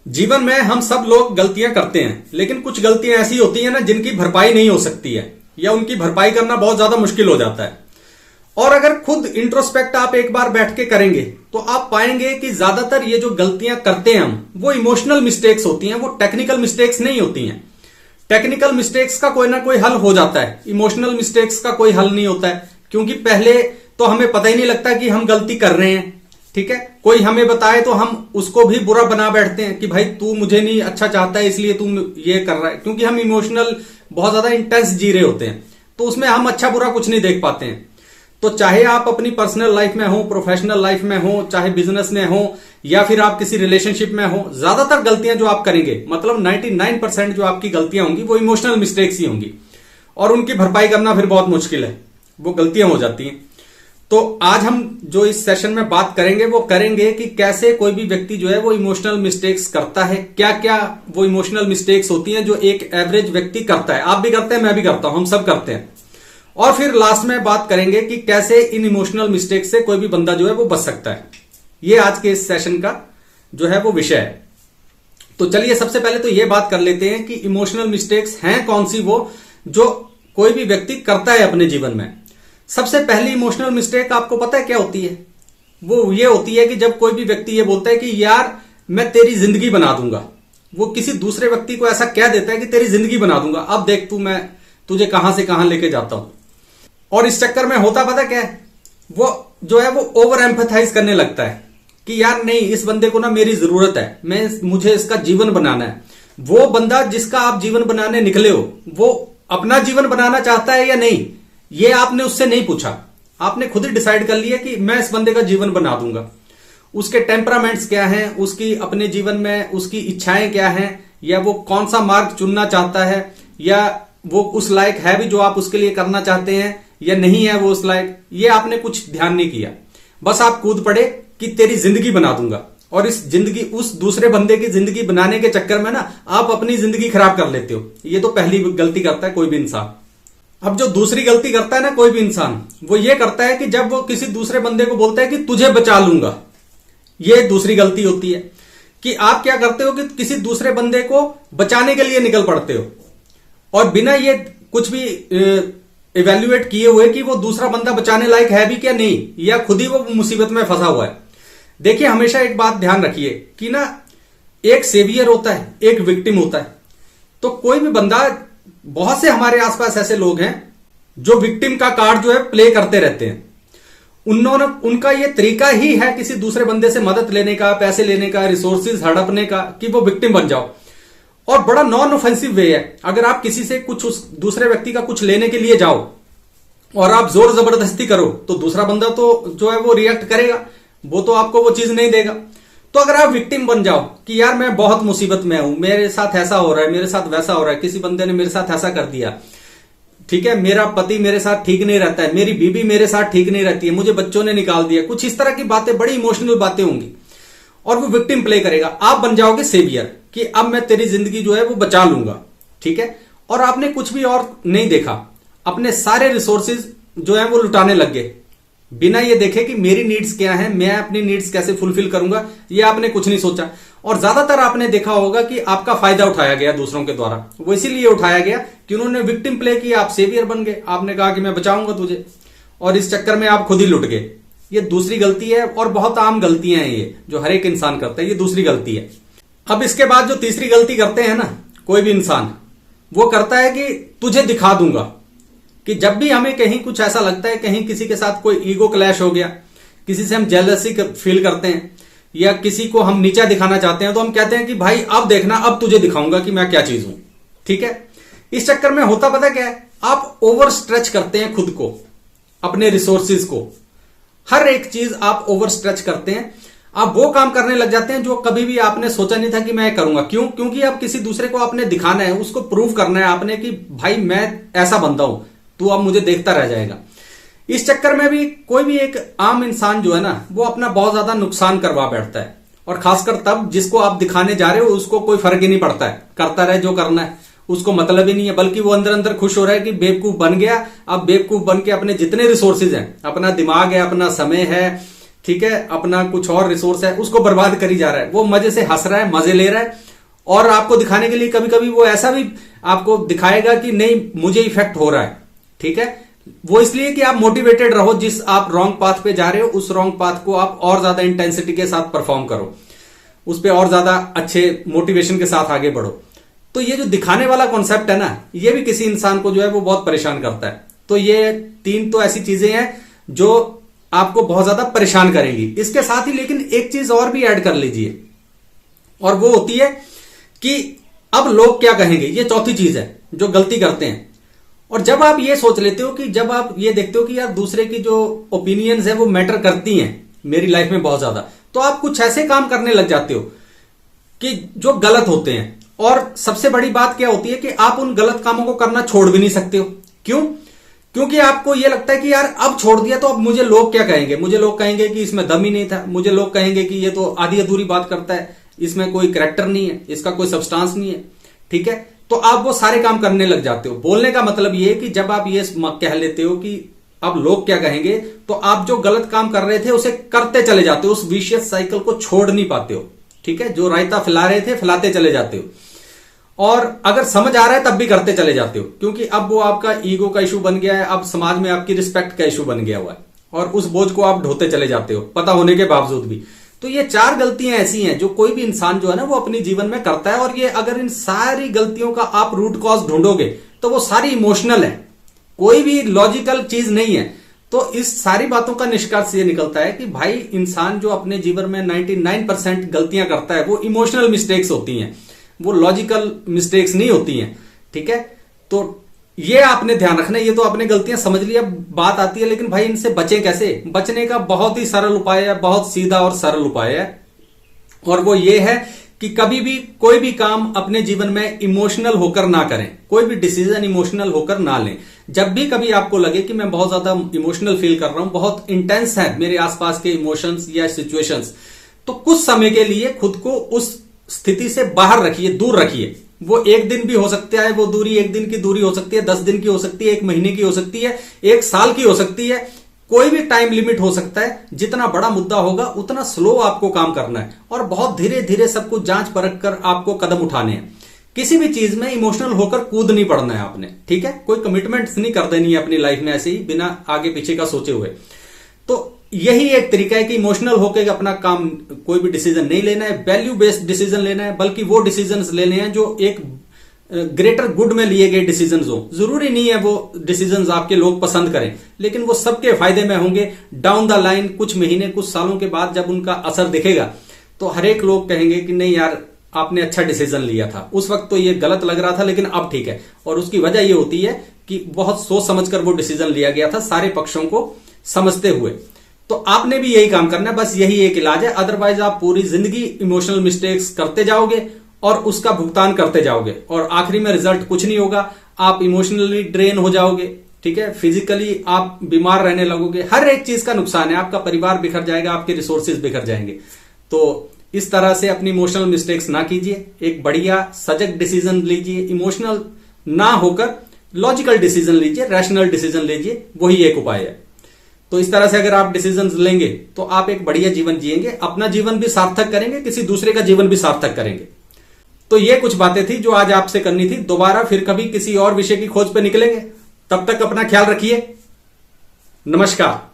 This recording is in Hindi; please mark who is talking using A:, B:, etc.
A: जीवन में हम सब लोग गलतियां करते हैं, लेकिन कुछ गलतियां ऐसी होती हैं ना जिनकी भरपाई नहीं हो सकती है या उनकी भरपाई करना बहुत ज्यादा मुश्किल हो जाता है। और अगर खुद इंट्रोस्पेक्ट आप एक बार बैठ के करेंगे तो आप पाएंगे कि ज्यादातर ये जो गलतियां करते हैं हम, वो इमोशनल मिस्टेक्स होती हैं, वो टेक्निकल मिस्टेक्स नहीं होती हैं। टेक्निकल मिस्टेक्स का कोई ना कोई हल हो जाता है, इमोशनल मिस्टेक्स का कोई हल नहीं होता है, क्योंकि पहले तो हमें पता ही नहीं लगता कि हम गलती कर रहे हैं। ठीक है, कोई हमें बताए तो हम उसको भी बुरा बना बैठते हैं कि भाई तू मुझे नहीं अच्छा चाहता है इसलिए तू ये कर रहा है, क्योंकि हम इमोशनल बहुत ज्यादा इंटेंस जी रहे होते हैं, तो उसमें हम अच्छा बुरा कुछ नहीं देख पाते हैं। तो चाहे आप अपनी पर्सनल लाइफ में हो, प्रोफेशनल लाइफ में हो, चाहे बिजनेस में हो, या फिर आप किसी रिलेशनशिप में हो, ज्यादातर गलतियां जो आप करेंगे, मतलब 99% जो आपकी गलतियां होंगी वो इमोशनल मिस्टेक्स ही होंगी, और उनकी भरपाई करना फिर बहुत मुश्किल है, वो गलतियां हो जाती हैं। तो आज हम जो इस सेशन में बात करेंगे वो करेंगे कि कैसे कोई भी व्यक्ति जो है वो इमोशनल मिस्टेक्स करता है, क्या क्या वो इमोशनल मिस्टेक्स होती हैं जो एक एवरेज व्यक्ति करता है। आप भी करते हैं, मैं भी करता हूं, हम सब करते हैं। और फिर लास्ट में बात करेंगे कि कैसे इन इमोशनल मिस्टेक्स से कोई भी बंदा जो है वो बच सकता है। ये आज के इस सेशन का जो है वो विषय है। तो चलिए सबसे पहले तो ये बात कर लेते हैं कि इमोशनल मिस्टेक्स हैं कौन सी वो जो कोई भी व्यक्ति करता है अपने जीवन में। सबसे पहली इमोशनल मिस्टेक आपको पता है क्या होती है? वो ये होती है कि जब कोई भी व्यक्ति ये बोलता है कि यार मैं तेरी जिंदगी बना दूंगा, वो किसी दूसरे व्यक्ति को ऐसा कह देता है कि तेरी जिंदगी बना दूंगा, अब देख तू मैं तुझे कहां से कहां लेके जाता हूं। और इस चक्कर में होता पता क्या है, वो जो है वो ओवर एम्पैथाइज करने लगता है कि यार नहीं, इस बंदे को ना मेरी जरूरत है, मुझे इसका जीवन बनाना है। वो बंदा जिसका आप जीवन बनाने निकले हो, वो अपना जीवन बनाना चाहता है या नहीं, ये आपने उससे नहीं पूछा, आपने खुद ही डिसाइड कर लिया कि मैं इस बंदे का जीवन बना दूंगा। उसके टेम्परामेंट्स क्या हैं, उसकी अपने जीवन में उसकी इच्छाएं क्या हैं, या वो कौन सा मार्ग चुनना चाहता है, या वो उस लायक है भी जो आप उसके लिए करना चाहते हैं या नहीं है वो उस लायक, ये आपने कुछ ध्यान नहीं किया। बस आप कूद पड़े कि तेरी जिंदगी बना दूंगा, और इस जिंदगी, उस दूसरे बंदे की जिंदगी बनाने के चक्कर में ना आप अपनी जिंदगी खराब कर लेते हो। ये तो पहली गलती करता है कोई भी इंसान। अब जो दूसरी गलती करता है ना कोई भी इंसान, वो ये करता है कि जब वो किसी दूसरे बंदे को बोलता है कि तुझे बचा लूंगा, ये दूसरी गलती होती है कि आप क्या करते हो कि किसी दूसरे बंदे को बचाने के लिए निकल पड़ते हो, और बिना ये कुछ भी इवेल्युएट किए हुए कि वो दूसरा बंदा बचाने लायक है भी क्या नहीं, या खुद ही वो मुसीबत में फंसा हुआ है। देखिए हमेशा एक बात ध्यान रखिए कि ना, एक सेवियर होता है, एक विक्टिम होता है। तो कोई भी बंदा, बहुत से हमारे आसपास ऐसे लोग हैं जो विक्टिम का कार्ड जो है प्ले करते रहते हैं। उनका ये तरीका ही है किसी दूसरे बंदे से मदद लेने का, पैसे लेने का, रिसोर्सेज हड़पने का, कि वो विक्टिम बन जाओ। और बड़ा नॉन ऑफेंसिव वे है, अगर आप किसी से कुछ, उस दूसरे व्यक्ति का कुछ लेने के लिए जाओ और आप जोर जबरदस्ती करो, तो दूसरा बंदा तो जो है वो रिएक्ट करेगा, वो तो आपको वो चीज नहीं देगा। तो अगर आप विक्टिम बन जाओ कि यार मैं बहुत मुसीबत में हूं, मेरे साथ ऐसा हो रहा है, मेरे साथ वैसा हो रहा है, किसी बंदे ने मेरे साथ ऐसा कर दिया, ठीक है, मेरा पति मेरे साथ ठीक नहीं रहता है, मेरी बीवी मेरे साथ ठीक नहीं रहती है, मुझे बच्चों ने निकाल दिया, कुछ इस तरह की बातें, बड़ी इमोशनल बातें होंगी, और वो विक्टिम प्ले करेगा। आप बन जाओगे सेवियर कि अब मैं तेरी जिंदगी जो है वो बचा लूंगा, ठीक है, और आपने कुछ भी और नहीं देखा, अपने सारे रिसोर्सेज जो है वो लुटाने लग गए, बिना ये देखे कि मेरी नीड्स क्या हैं, मैं अपनी नीड्स कैसे फुलफिल करूंगा, ये आपने कुछ नहीं सोचा। और ज्यादातर आपने देखा होगा कि आपका फायदा उठाया गया दूसरों के द्वारा, वो इसीलिए उठाया गया कि उन्होंने विक्टिम प्ले किया, आप सेवियर बन गए, आपने कहा कि मैं बचाऊंगा तुझे, और इस चक्कर में आप खुद ही लुट गए। ये दूसरी गलती है, और बहुत आम गलतियां हैं ये, जो हर एक इंसान करता है, ये दूसरी गलती है। अब इसके बाद जो तीसरी गलती करते हैं ना कोई भी इंसान, वो करता है कि तुझे दिखा दूंगा, कि जब भी हमें कहीं कुछ ऐसा लगता है, कहीं किसी के साथ कोई ईगो क्लैश हो गया, किसी से हम जेलसी फील करते हैं, या किसी को हम नीचा दिखाना चाहते हैं, तो हम कहते हैं कि भाई अब देखना, अब तुझे दिखाऊंगा कि मैं क्या चीज हूं, ठीक है। इस चक्कर में होता पता क्या है, आप ओवर स्ट्रेच करते हैं खुद को, अपने रिसोर्सिस को, हर एक चीज आप ओवर स्ट्रेच करते हैं। आप वो काम करने लग जाते हैं जो कभी भी आपने सोचा नहीं था कि मैं करूंगा। क्यों? क्योंकि अब किसी दूसरे को आपने दिखाना है, उसको प्रूव करना है आपने कि भाई मैं ऐसा बंदा हूं, तू अब मुझे देखता रह जाएगा। इस चक्कर में भी कोई भी एक आम इंसान जो है ना, वो अपना बहुत ज्यादा नुकसान करवा बैठता है, और खासकर तब जिसको आप दिखाने जा रहे हो उसको कोई फर्क ही नहीं पड़ता है, करता रहे जो करना है, उसको मतलब ही नहीं है, बल्कि वो अंदर अंदर खुश हो रहा है कि बेवकूफ बन गया। अब बेवकूफ बन के अपने जितने रिसोर्सेज हैं, अपना दिमाग है, अपना समय है, ठीक है, अपना कुछ और रिसोर्स है उसको बर्बाद करी जा रहा है, वो मजे से हंस रहा है, मजे ले रहा है, और आपको दिखाने के लिए कभी कभी वो ऐसा भी आपको दिखाएगा कि नहीं मुझे इफेक्ट हो रहा है। ठीक है, वो इसलिए कि आप मोटिवेटेड रहो, जिस आप रॉन्ग पाथ पे जा रहे हो उस रॉन्ग पाथ को आप और ज्यादा इंटेंसिटी के साथ परफॉर्म करो, उस पर और ज्यादा अच्छे मोटिवेशन के साथ आगे बढ़ो। तो ये जो दिखाने वाला कॉन्सेप्ट है ना, ये भी किसी इंसान को जो है वो बहुत परेशान करता है। तो ये 3 तो ऐसी चीजें हैं जो आपको बहुत ज्यादा परेशान करेंगी। इसके साथ ही लेकिन एक चीज और भी ऐड कर लीजिए, और वो होती है कि अब लोग क्या कहेंगे। ये चौथी चीज है जो गलती करते हैं। और जब आप ये सोच लेते हो कि जब आप ये देखते हो कि यार दूसरे की जो ओपिनियंस है वो मैटर करती हैं मेरी लाइफ में बहुत ज्यादा, तो आप कुछ ऐसे काम करने लग जाते हो कि जो गलत होते हैं। और सबसे बड़ी बात क्या होती है कि आप उन गलत कामों को करना छोड़ भी नहीं सकते हो। क्यों? क्योंकि आपको यह लगता है कि यार अब छोड़ दिया तो अब मुझे लोग क्या कहेंगे, मुझे लोग कहेंगे कि इसमें दम ही नहीं था, मुझे लोग कहेंगे कि ये तो आधी अधूरी बात करता है, इसमें कोई कैरेक्टर नहीं है, इसका कोई सब्सटेंस नहीं है। ठीक है, तो आप वो सारे काम करने लग जाते हो। बोलने का मतलब ये है कि जब आप ये कह लेते हो कि अब लोग क्या कहेंगे, तो आप जो गलत काम कर रहे थे उसे करते चले जाते हो, उस विशियस साइकिल को छोड़ नहीं पाते हो। ठीक है, जो रायता फैला रहे थे फैलाते चले जाते हो, और अगर समझ आ रहा है तब भी करते चले जाते हो, क्योंकि अब वो आपका ईगो का इशू बन गया है, अब समाज में आपकी रिस्पेक्ट का इशू बन गया हुआ है, और उस बोझ को आप ढोते चले जाते हो पता होने के बावजूद भी। तो ये 4 गलतियां ऐसी हैं जो कोई भी इंसान जो है ना वो अपने जीवन में करता है, और ये अगर इन सारी गलतियों का आप रूट कॉज ढूंढोगे तो वो सारी इमोशनल है, कोई भी लॉजिकल चीज नहीं है। तो इस सारी बातों का निष्कर्ष ये निकलता है कि भाई इंसान जो अपने जीवन में 99% गलतियां करता है वो इमोशनल मिस्टेक्स होती हैं, वो लॉजिकल मिस्टेक्स नहीं होती हैं। ठीक है, तो ये आपने ध्यान रखना है। ये तो आपने गलतियां समझ लिया, बात आती है लेकिन भाई इनसे बचें कैसे। बचने का बहुत ही सरल उपाय है, बहुत सीधा और सरल उपाय है, और वो ये है कि कभी भी कोई भी काम अपने जीवन में इमोशनल होकर ना करें, कोई भी डिसीजन इमोशनल होकर ना लें। जब भी कभी आपको लगे कि मैं बहुत ज्यादा इमोशनल फील कर रहा हूं, बहुत इंटेंस है मेरे आसपास के इमोशंस या सिचुएशंस, तो कुछ समय के लिए खुद को उस स्थिति से बाहर रखिए, दूर रखिए। वो 1 दिन भी हो सकता है, वो दूरी 1 दिन की दूरी हो सकती है, 10 दिन की हो सकती है, 1 महीने की हो सकती है, 1 साल की हो सकती है, कोई भी टाइम लिमिट हो सकता है। जितना बड़ा मुद्दा होगा उतना स्लो आपको काम करना है, और बहुत धीरे धीरे सब कुछ जांच परख कर आपको कदम उठाने हैं। किसी भी चीज में इमोशनल होकर कूद नहीं पड़ना है आपने। ठीक है, कोई कमिटमेंट्स नहीं कर देनी है अपनी लाइफ में ऐसे ही बिना आगे पीछे का सोचे हुए। तो यही एक तरीका है कि इमोशनल होकर अपना काम, कोई भी डिसीजन नहीं लेना है, वैल्यू बेस्ड डिसीजन लेना है, बल्कि वो डिसीजंस लेने हैं जो एक ग्रेटर गुड में लिए गए डिसीजंस हो। जरूरी नहीं है वो डिसीजंस आपके लोग पसंद करें, लेकिन वो सबके फायदे में होंगे। डाउन द लाइन कुछ महीने कुछ सालों के बाद जब उनका असर दिखेगा तो हर एक लोग कहेंगे कि नहीं यार आपने अच्छा डिसीजन लिया था, उस वक्त तो ये गलत लग रहा था लेकिन अब ठीक है। और उसकी वजह ये होती है कि बहुत सोच समझकर वो डिसीजन लिया गया था, सारे पक्षों को समझते हुए। तो आपने भी यही काम करना है, बस यही एक इलाज है। अदरवाइज आप पूरी जिंदगी इमोशनल मिस्टेक्स करते जाओगे और उसका भुगतान करते जाओगे, और आखिरी में रिजल्ट कुछ नहीं होगा। आप इमोशनली ड्रेन हो जाओगे, ठीक है, फिजिकली आप बीमार रहने लगोगे, हर एक चीज का नुकसान है। आपका परिवार बिखर जाएगा, आपके रिसोर्सेज बिखर जाएंगे। तो इस तरह से अपनी इमोशनल मिस्टेक्स ना कीजिए, एक बढ़िया सजग डिसीजन लीजिए, इमोशनल ना होकर लॉजिकल डिसीजन लीजिए, रैशनल डिसीजन लीजिए, वही एक उपाय है। तो इस तरह से अगर आप डिसीजन लेंगे तो आप एक बढ़िया जीवन जिएंगे, अपना जीवन भी सार्थक करेंगे, किसी दूसरे का जीवन भी सार्थक करेंगे। तो ये कुछ बातें थी जो आज आपसे करनी थी। दोबारा फिर कभी किसी और विषय की खोज पे निकलेंगे, तब तक अपना ख्याल रखिए। नमस्कार।